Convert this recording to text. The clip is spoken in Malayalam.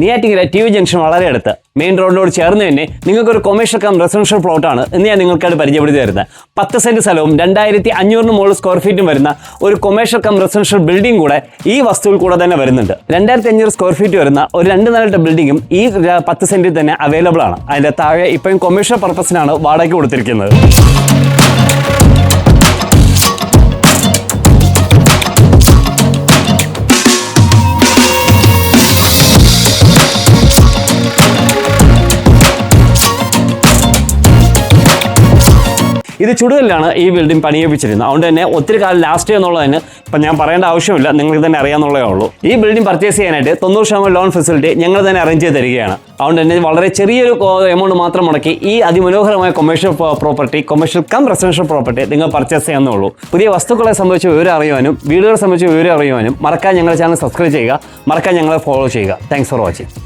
നെയ്യാറ്റിൻകര ടി വി ജംഗ്ഷൻ വളരെ അടുത്ത് മെയിൻ റോഡിനോട് ചേർന്ന് തന്നെ നിങ്ങൾക്കൊരു കൊമേഴ്ഷ്യൽ കം റെസിഡൻഷ്യൽ പ്ലോട്ടാണ് ഇന്ന് ഞാൻ നിങ്ങൾക്കായിട്ട് പരിചയപ്പെടുത്തി തരുന്നത്. 10 സെന്റ് സ്ഥലവും 2500 മുകളിൽ സ്ക്വയർ ഫീറ്റും വരുന്ന ഒരു കൊമേഴ്ഷ്യൽ കം റെസിഡൻഷ്യൽ ബിൽഡിംഗ് കൂടെ ഈ വസ്തുവിൽ കൂടെ തന്നെ വരുന്നുണ്ട്. 2500 സ്ക്വയർ ഫീറ്റ് വരുന്ന ഒരു 2 നിലയുടെ ബിൽഡിംഗും ഈ 10 സെന്റിൽ തന്നെ അവൈലബിൾ ആണ്. അതിന്റെ താഴെ ഇപ്പം കൊമേഴ്ഷ്യൽ പർപ്പസിനാണ് വാടകയ്ക്ക് കൊടുത്തിരിക്കുന്നത്. ഇത് ചുടുകല്ലാണ് ഈ ബിൽഡിംഗ് പണിയിപ്പിച്ചിരുന്നത്. അതുകൊണ്ട് തന്നെ ഒത്തിരി കാലം ലാസ്റ്റ് എന്നുള്ളതിന് ഇപ്പം ഞാൻ പറയേണ്ട ആവശ്യമില്ല, നിങ്ങൾക്ക് തന്നെ അറിയാമെന്നുള്ളതേ ഉള്ളൂ. ഈ ബിൽഡിംഗ് പർച്ചേസ് ചെയ്യാനായിട്ട് 90% ലോൺ ഫെസിലിറ്റി ഞങ്ങൾ തന്നെ അറേഞ്ച് ചെയ്ത് തരികയാണ്. അതുകൊണ്ട് തന്നെ വളരെ ചെറിയൊരു എമൗണ്ട് മാത്രം മുടക്കി ഈ അതിമനോഹരമായ commercial property, commercial come residential property നിങ്ങൾ പർച്ചേസ് ചെയ്യാവുന്നുള്ളൂ. പുതിയ വസ്തുക്കളെ സംബന്ധിച്ച് വിവരം അറിയുവാനും വീടുകളെ സംബന്ധിച്ച് വിവരം അറിയുവാനും മറക്കാൻ ഞങ്ങളുടെ ചാനൽ സബ്സ്ക്രൈബ് ചെയ്യുക, മറക്കാൻ ഞങ്ങളെ ഫോളോ ചെയ്യുക. Thanks for watching.